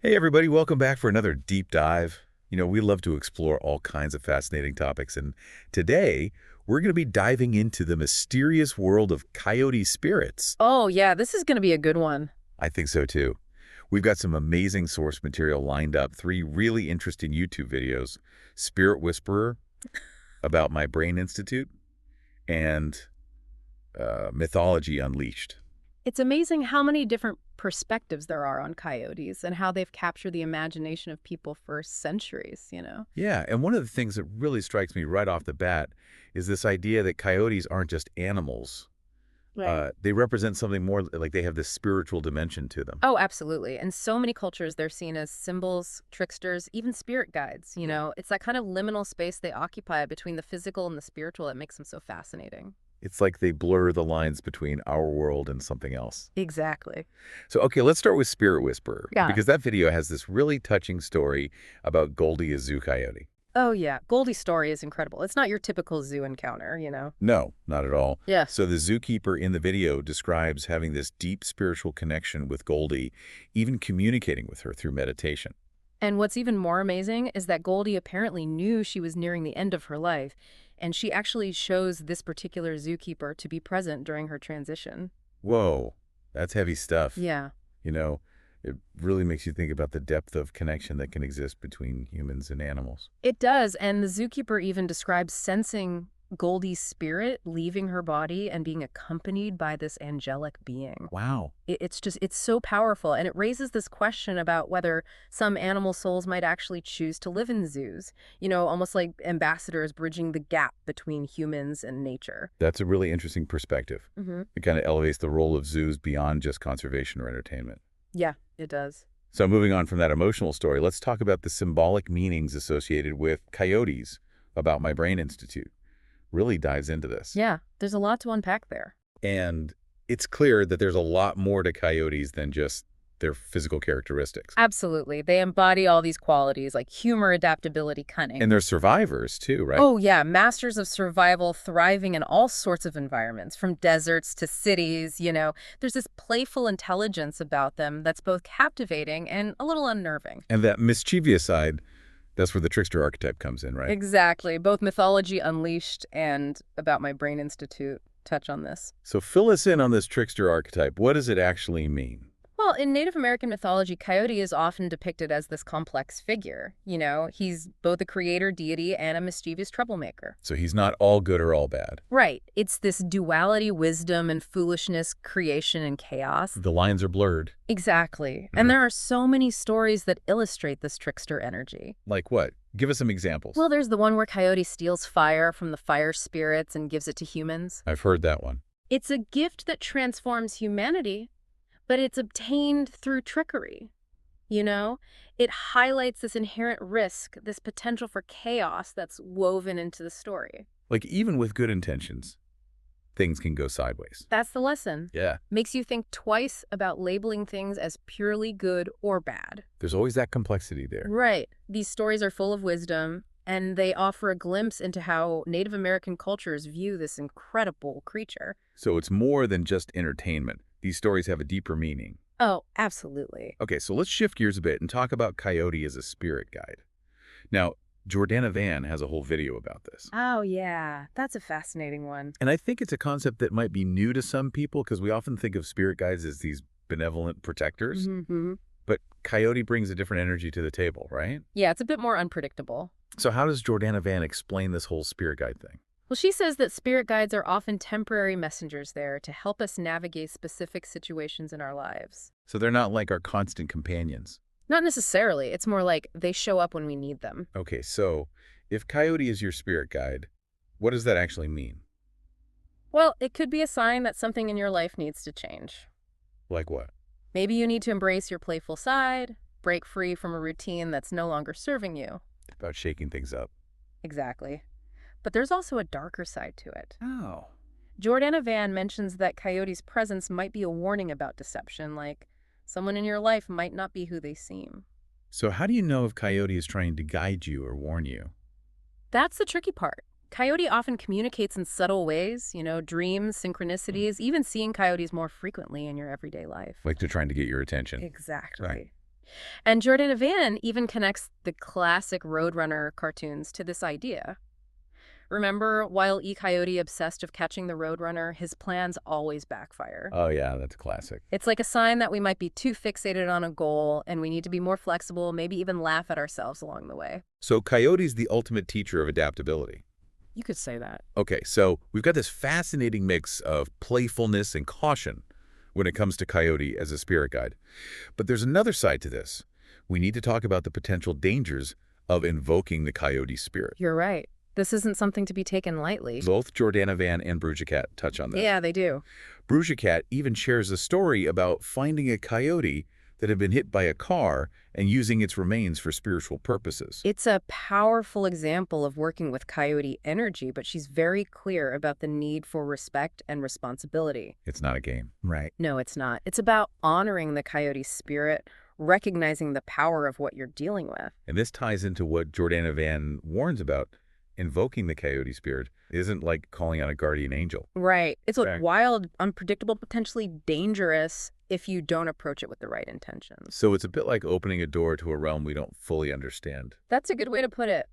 Hey everybody, welcome back for another deep dive. We love to explore all kinds of fascinating topics, and today we're going to be diving into the mysterious world of coyote spirits. Oh, yeah, this is going to be a good one. I think so too. We've got some amazing source material lined up, three really interesting YouTube videos, Spirit Whisperer, about my Brain Institute, and Mythology Unleashed. It's amazing how many different perspectives there are on coyotes and how they've captured the imagination of people for centuries. Yeah, and one of the things that really strikes me right off the bat is this idea that coyotes aren't just animals. Right. They represent something more, like they have this spiritual dimension to them. Oh, absolutely. In so many cultures, they're seen as symbols, tricksters, even spirit guides. It's that kind of liminal space they occupy between the physical and the spiritual that makes them so fascinating. It's like they blur the lines between our world and something else. Exactly. So, okay, let's start with Spirit Whisperer, Yeah. because that video has this really touching story about Goldie, a zoo coyote. Oh, yeah. Goldie Story is incredible. It's not your typical zoo encounter. No, not at all. Yeah. So the zookeeper in the video describes having this deep spiritual connection with Goldie, even communicating with her through meditation. And what's even more amazing is that Goldie apparently knew she was nearing the end of her life, and she actually shows this particular zookeeper to be present during her transition. Whoa, that's heavy stuff. Yeah. You know, it really makes you think about the depth of connection that can exist between humans and animals. It does, and the zookeeper even describes sensing Goldie's spirit leaving her body and being accompanied by this angelic being. Wow. It's so powerful, and it raises this question about whether some animal souls might actually choose to live in zoos, almost like ambassadors bridging the gap between humans and nature. That's a really interesting perspective. Hmm. It kind of elevates the role of zoos beyond just conservation or entertainment. Yeah, it does. So moving on from that emotional story, let's talk about the symbolic meanings associated with coyotes about my Brain Institute. Really dives into this. Yeah, there's a lot to unpack there. And it's clear that there's a lot more to coyotes than just their physical characteristics. Absolutely. They embody all these qualities like humor, adaptability, cunning. And they're survivors too, right? Oh, yeah, masters of survival, thriving in all sorts of environments, from deserts to cities. There's this playful intelligence about them that's both captivating and a little unnerving. And that mischievous side, that's where the trickster archetype comes in, right? Exactly. Both Mythology Unleashed and About My Brain Institute touch on this. So fill us in on this trickster archetype. What does it actually mean? Well, in Native American mythology, Coyote is often depicted as this complex figure. He's both a creator deity and a mischievous troublemaker. So he's not all good or all bad. Right. It's this duality, wisdom and foolishness, creation and chaos. The lines are blurred. Exactly. And there are so many stories that illustrate this trickster energy. Like what? Give us some examples. Well, there's the one where Coyote steals fire from the fire spirits and gives it to humans. I've heard that one. It's a gift that transforms humanity, but it's obtained through trickery. It highlights this inherent risk, this potential for chaos that's woven into the story. Like even with good intentions, things can go sideways. That's the lesson. Yeah. Makes you think twice about labeling things as purely good or bad. There's always that complexity there. Right. These stories are full of wisdom, and they offer a glimpse into how Native American cultures view this incredible creature. So it's more than just entertainment. These stories have a deeper meaning. Oh, absolutely. Okay, so let's shift gears a bit and talk about Coyote as a spirit guide. Now, Jordana Van has a whole video about this. Oh, yeah. That's a fascinating one. And I think it's a concept that might be new to some people because we often think of spirit guides as these benevolent protectors. Mm-hmm. But Coyote brings a different energy to the table, right? Yeah, it's a bit more unpredictable. So how does Jordana Van explain this whole spirit guide thing? Well, she says that spirit guides are often temporary messengers there to help us navigate specific situations in our lives. So they're not like our constant companions. Not necessarily. It's more like they show up when we need them. Okay, so if Coyote is your spirit guide, what does that actually mean? Well, it could be a sign that something in your life needs to change. Like what? Maybe you need to embrace your playful side, break free from a routine that's no longer serving you. About shaking things up. Exactly. But there's also a darker side to it. Oh. Jordana Van mentions that Coyote's presence might be a warning about deception, like someone in your life might not be who they seem. So how do you know if Coyote is trying to guide you or warn you? That's the tricky part. Coyote often communicates in subtle ways, dreams, synchronicities, even seeing coyotes more frequently in your everyday life. Like they're trying to get your attention. Exactly. Right. And Jordan Van even connects the classic Roadrunner cartoons to this idea. Remember, while E. Coyote obsessed of catching the Roadrunner, his plans always backfire. Oh, yeah, that's classic. It's like a sign that we might be too fixated on a goal and we need to be more flexible, maybe even laugh at ourselves along the way. So Coyote's the ultimate teacher of adaptability. You could say that. Okay, so we've got this fascinating mix of playfulness and caution when it comes to Coyote as a spirit guide. But there's another side to this. We need to talk about the potential dangers of invoking the Coyote spirit. You're right. This isn't something to be taken lightly. Both Jordana Van and Bruja Cat touch on this. Yeah, they do. Bruja Cat even shares a story about finding a coyote that had been hit by a car and using its remains for spiritual purposes. It's a powerful example of working with coyote energy, but she's very clear about the need for respect and responsibility. It's not a game. Right. No, it's not. It's about honoring the coyote spirit, recognizing the power of what you're dealing with. And this ties into what Jordana Van warns about. Invoking the coyote spirit isn't like calling on a guardian angel. Right. It's like Correct. wild, unpredictable, potentially dangerous if you don't approach it with the right intentions. So it's a bit like opening a door to a realm we don't fully understand. That's a good way to put it.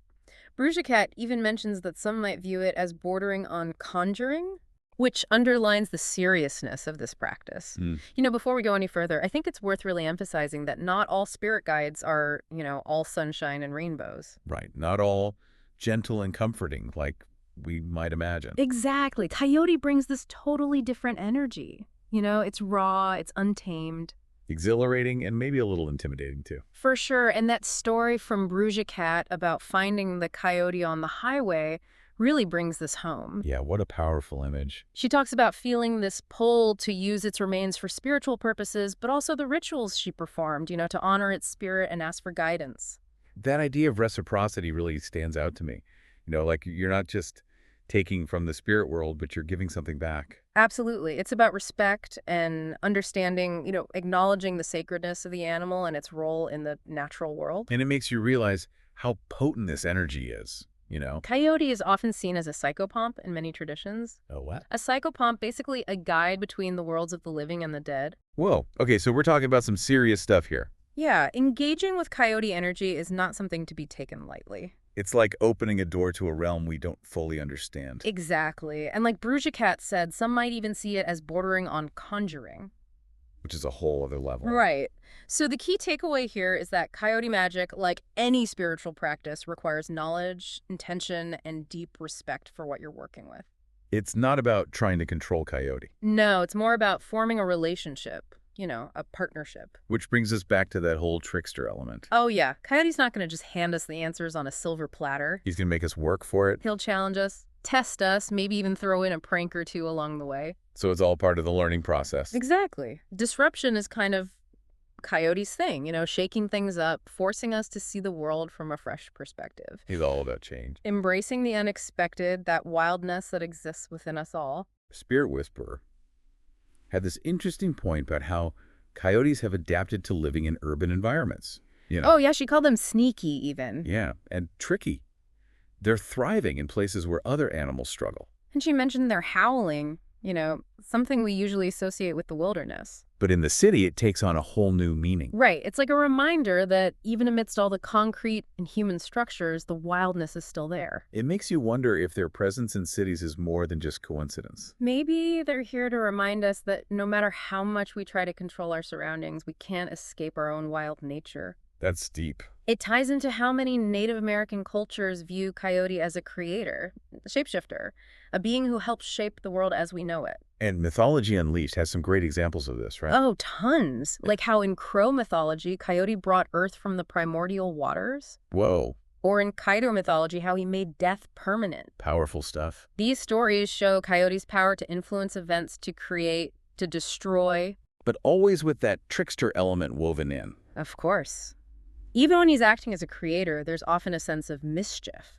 Bruja Cat even mentions that some might view it as bordering on conjuring, which underlines the seriousness of this practice. You know, before we go any further, I think it's worth really emphasizing that not all spirit guides are, all sunshine and rainbows. Right. Not all gentle and comforting like we might imagine. Exactly. Coyote brings this totally different energy. It's raw, it's untamed. Exhilarating and maybe a little intimidating too. For sure. And that story from Bruja Cat about finding the coyote on the highway really brings this home. Yeah, what a powerful image. She talks about feeling this pull to use its remains for spiritual purposes, but also the rituals she performed, to honor its spirit and ask for guidance. That idea of reciprocity really stands out to me. Like you're not just taking from the spirit world, but you're giving something back. Absolutely. It's about respect and understanding, acknowledging the sacredness of the animal and its role in the natural world. And it makes you realize how potent this energy is, Coyote is often seen as a psychopomp in many traditions. Oh, what? A psychopomp, basically a guide between the worlds of the living and the dead. Whoa. Okay, so we're talking about some serious stuff here. Yeah, engaging with coyote energy is not something to be taken lightly. It's like opening a door to a realm we don't fully understand. Exactly. And like Bruja Cat said, some might even see it as bordering on conjuring. Which is a whole other level. Right. So the key takeaway here is that coyote magic, like any spiritual practice, requires knowledge, intention, and deep respect for what you're working with. It's not about trying to control Coyote. No, it's more about forming a relationship. A partnership. Which brings us back to that whole trickster element. Oh, yeah. Coyote's not going to just hand us the answers on a silver platter. He's going to make us work for it. He'll challenge us, test us, maybe even throw in a prank or two along the way. So it's all part of the learning process. Exactly. Disruption is kind of Coyote's thing, shaking things up, forcing us to see the world from a fresh perspective. He's all about change. Embracing the unexpected, that wildness that exists within us all. Spirit Whisperer had this interesting point about how coyotes have adapted to living in urban environments. Oh, yeah, she called them sneaky even. Yeah, and tricky. They're thriving in places where other animals struggle. And she mentioned their howling, something we usually associate with the wilderness. But in the city, it takes on a whole new meaning. Right. It's like a reminder that even amidst all the concrete and human structures, the wildness is still there. It makes you wonder if their presence in cities is more than just coincidence. Maybe they're here to remind us that no matter how much we try to control our surroundings, we can't escape our own wild nature. That's deep. It ties into how many Native American cultures view Coyote as a creator, a shapeshifter, a being who helps shape the world as we know it. And Mythology Unleashed has some great examples of this, right? Oh, tons. Like how in Crow mythology, Coyote brought Earth from the primordial waters. Whoa. Or in Kaido mythology, how he made death permanent. Powerful stuff. These stories show Coyote's power to influence events, to create, to destroy. But always with that trickster element woven in. Of course. Even when he's acting as a creator, there's often a sense of mischief,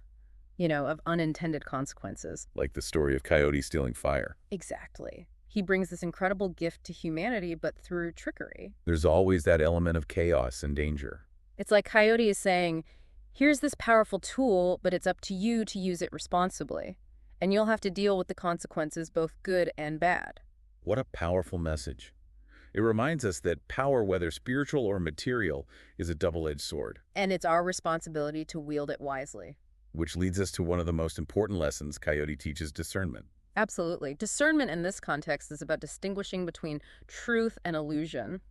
of unintended consequences. Like the story of Coyote stealing fire. Exactly. He brings this incredible gift to humanity, but through trickery. There's always that element of chaos and danger. It's like Coyote is saying, here's this powerful tool, but it's up to you to use it responsibly. And you'll have to deal with the consequences, both good and bad. What a powerful message. It reminds us that power, whether spiritual or material, is a double-edged sword, And it's our responsibility to wield it wisely. which leads us to one of the most important lessons Coyote teaches: discernment. Absolutely. Discernment in this context is about distinguishing between truth and illusion.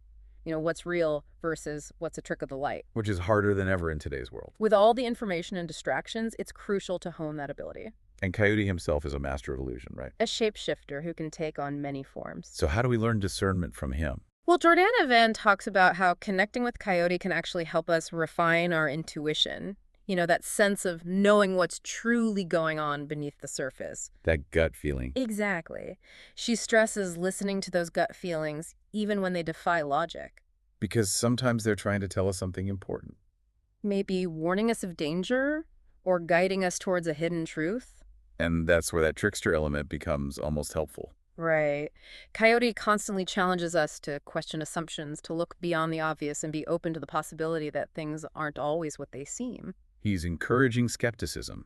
What's real versus what's a trick of the light. Which is harder than ever in today's world. With all the information and distractions, it's crucial to hone that ability. And Coyote himself is a master of illusion, right? A shapeshifter who can take on many forms. So how do we learn discernment from him? Well, Jordana Van talks about how connecting with Coyote can actually help us refine our intuition. That sense of knowing what's truly going on beneath the surface. That gut feeling. Exactly. She stresses listening to those gut feelings, even when they defy logic. Because sometimes they're trying to tell us something important. Maybe warning us of danger or guiding us towards a hidden truth. And that's where that trickster element becomes almost helpful. Right. Coyote constantly challenges us to question assumptions, to look beyond the obvious and be open to the possibility that things aren't always what they seem. He's encouraging skepticism,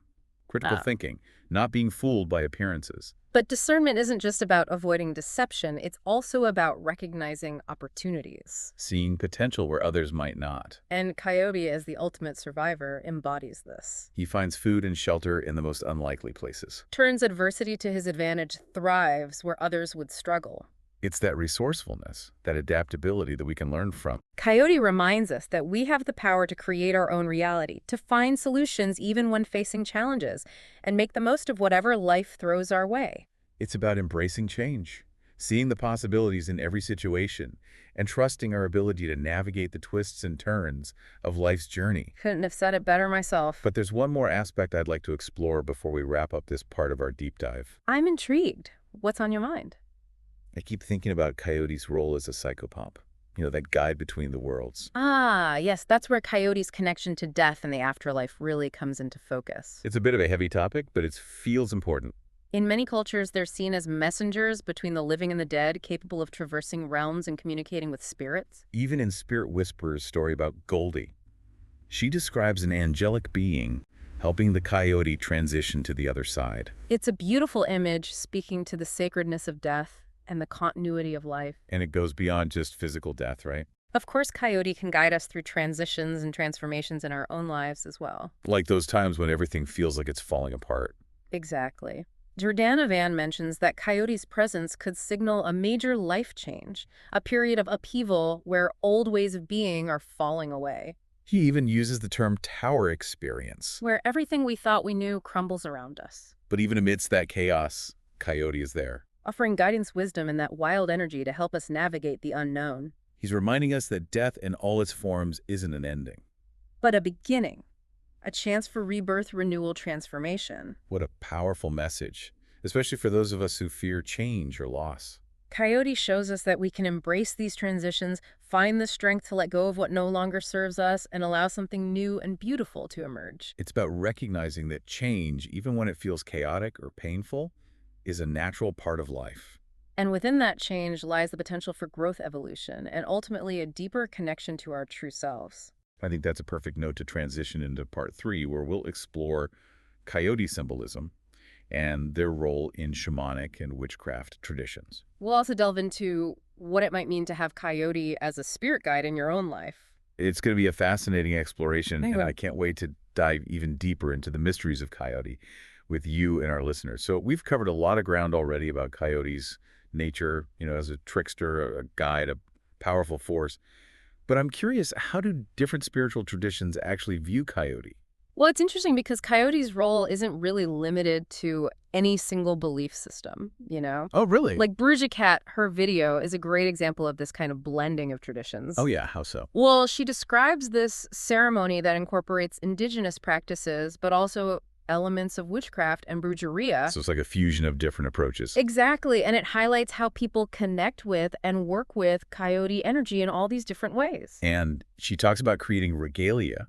critical thinking, not being fooled by appearances. But discernment isn't just about avoiding deception, it's also about recognizing opportunities. Seeing potential where others might not. And Coyote, as the ultimate survivor, embodies this. He finds food and shelter in the most unlikely places. Turns adversity to his advantage, thrives where others would struggle. It's that resourcefulness, that adaptability that we can learn from. Coyote reminds us that we have the power to create our own reality, to find solutions even when facing challenges, and make the most of whatever life throws our way. It's about embracing change, seeing the possibilities in every situation, and trusting our ability to navigate the twists and turns of life's journey. Couldn't have said it better myself. But there's one more aspect I'd like to explore before we wrap up this part of our deep dive. I'm intrigued. What's on your mind? I keep thinking about Coyote's role as a psychopomp, that guide between the worlds. Ah, yes, that's where Coyote's connection to death and the afterlife really comes into focus. It's a bit of a heavy topic, but it feels important. In many cultures, they're seen as messengers between the living and the dead, capable of traversing realms and communicating with spirits. Even in Spirit Whisperer's story about Goldie, she describes an angelic being helping the coyote transition to the other side. It's a beautiful image speaking to the sacredness of death and the continuity of life. And it goes beyond just physical death, right? Of course, Coyote can guide us through transitions and transformations in our own lives as well. Like those times when everything feels like it's falling apart. Exactly. Jordana Van mentions that Coyote's presence could signal a major life change, a period of upheaval where old ways of being are falling away. He even uses the term tower experience. Where everything we thought we knew crumbles around us. But even amidst that chaos, Coyote is there. Offering guidance, wisdom, and that wild energy to help us navigate the unknown. He's reminding us that death in all its forms isn't an ending, but a beginning. A chance for rebirth, renewal, transformation. What a powerful message, especially for those of us who fear change or loss. Coyote shows us that we can embrace these transitions, find the strength to let go of what no longer serves us, and allow something new and beautiful to emerge. It's about recognizing that change, even when it feels chaotic or painful, is a natural part of life. And within that change lies the potential for growth, evolution, and ultimately a deeper connection to our true selves. I think that's a perfect note to transition into part 3, where we'll explore coyote symbolism and their role in shamanic and witchcraft traditions. We'll also delve into what it might mean to have Coyote as a spirit guide in your own life. It's going to be a fascinating exploration, and I can't wait to dive even deeper into the mysteries of Coyote with you and our listeners. So we've covered a lot of ground already about Coyote's nature, as a trickster, a guide, a powerful force. But I'm curious, how do different spiritual traditions actually view Coyote? Well, it's interesting because Coyote's role isn't really limited to any single belief system, Oh, really? Like Bruja Cat, her video is a great example of this kind of blending of traditions. Oh, yeah. How so? Well, she describes this ceremony that incorporates indigenous practices, but also elements of witchcraft and brujeria. So it's like a fusion of different approaches. Exactly, and it highlights how people connect with and work with Coyote energy in all these different ways. And she talks about creating regalia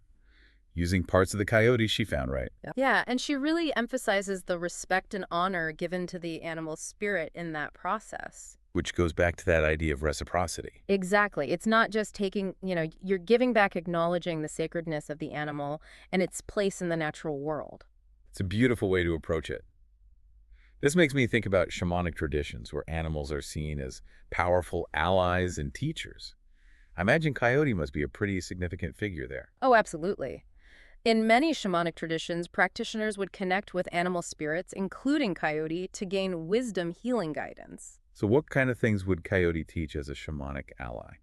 using parts of the coyote she found, right? Yeah, and she really emphasizes the respect and honor given to the animal spirit in that process. Which goes back to that idea of reciprocity. Exactly. It's not just taking, you're giving back, acknowledging the sacredness of the animal and its place in the natural world. It's a beautiful way to approach it. This makes me think about shamanic traditions where animals are seen as powerful allies and teachers. I imagine Coyote must be a pretty significant figure there. Oh, absolutely. In many shamanic traditions, practitioners would connect with animal spirits, including Coyote, to gain wisdom healing guidance. So what kind of things would Coyote teach as a shamanic ally?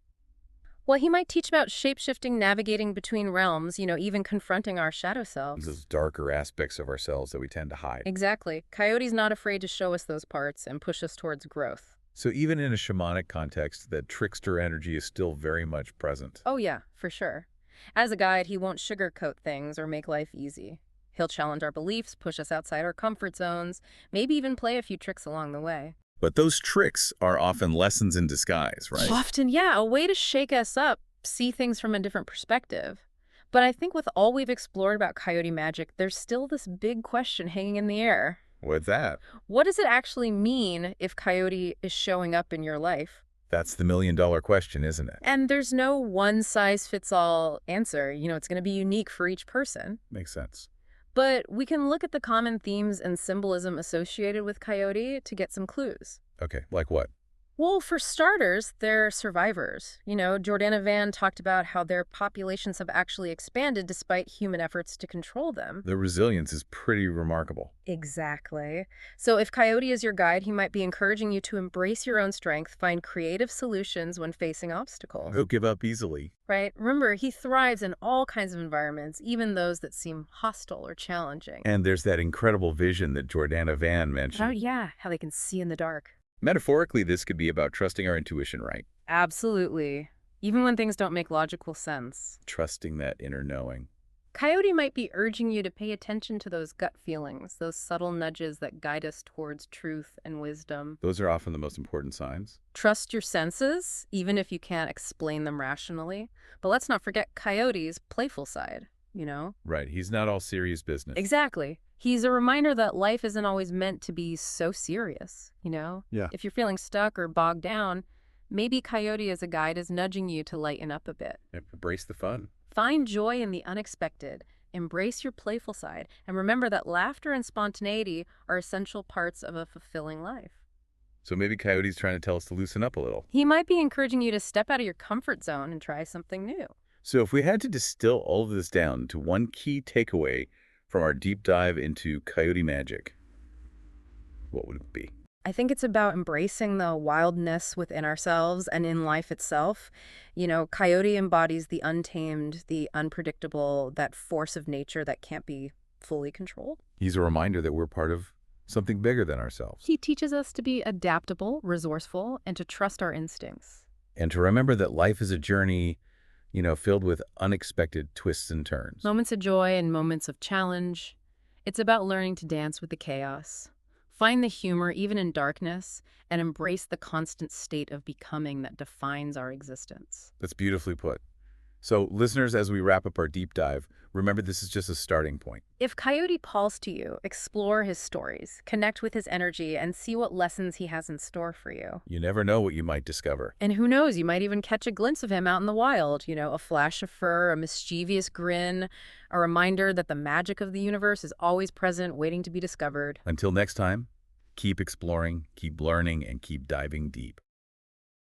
Well, he might teach about shape-shifting, navigating between realms, even confronting our shadow selves. Those darker aspects of ourselves that we tend to hide. Exactly. Coyote's not afraid to show us those parts and push us towards growth. So even in a shamanic context, that trickster energy is still very much present. Oh yeah, for sure. As a guide, he won't sugarcoat things or make life easy. He'll challenge our beliefs, push us outside our comfort zones, maybe even play a few tricks along the way. But those tricks are often lessons in disguise, right? Often, yeah, a way to shake us up, see things from a different perspective. But I think with all we've explored about coyote magic, there's still this big question hanging in the air. What's that? What does it actually mean if coyote is showing up in your life? That's the million-dollar question, isn't it? And there's no one-size-fits-all answer. It's going to be unique for each person. Makes sense. But we can look at the common themes and symbolism associated with coyote to get some clues. Okay, like what? Well, for starters, they're survivors. Jordana Van talked about how their populations have actually expanded despite human efforts to control them. The resilience is pretty remarkable. Exactly. So if Coyote is your guide, he might be encouraging you to embrace your own strength, find creative solutions when facing obstacles. Don't give up easily. Right? Remember, he thrives in all kinds of environments, even those that seem hostile or challenging. And there's that incredible vision that Jordana Van mentioned. Oh, yeah, how they can see in the dark. Metaphorically, this could be about trusting our intuition, right? Absolutely. Even when things don't make logical sense. Trusting that inner knowing. Coyote might be urging you to pay attention to those gut feelings, those subtle nudges that guide us towards truth and wisdom. Those are often the most important signs. Trust your senses, even if you can't explain them rationally. But let's not forget Coyote's playful side. Right, he's not all serious business. Exactly. He's a reminder that life isn't always meant to be so serious. Yeah. If you're feeling stuck or bogged down, maybe Coyote as a guide is nudging you to lighten up a bit. Embrace the fun. Find joy in the unexpected. Embrace your playful side. And remember that laughter and spontaneity are essential parts of a fulfilling life. So maybe Coyote's trying to tell us to loosen up a little. He might be encouraging you to step out of your comfort zone and try something new. So if we had to distill all of this down to one key takeaway from our deep dive into coyote magic, what would it be? I think it's about embracing the wildness within ourselves and in life itself. Coyote embodies the untamed, the unpredictable, that force of nature that can't be fully controlled. He's a reminder that we're part of something bigger than ourselves. He teaches us to be adaptable, resourceful, and to trust our instincts. And to remember that life is a journey, filled with unexpected twists and turns. Moments of joy and moments of challenge. It's about learning to dance with the chaos. Find the humor even in darkness, and embrace the constant state of becoming that defines our existence. That's beautifully put. So, listeners, as we wrap up our deep dive, remember this is just a starting point. If Coyote calls to you, explore his stories, connect with his energy, and see what lessons he has in store for you. You never know what you might discover. And who knows, you might even catch a glimpse of him out in the wild, a flash of fur, a mischievous grin, a reminder that the magic of the universe is always present, waiting to be discovered. Until next time, keep exploring, keep learning, and keep diving deep.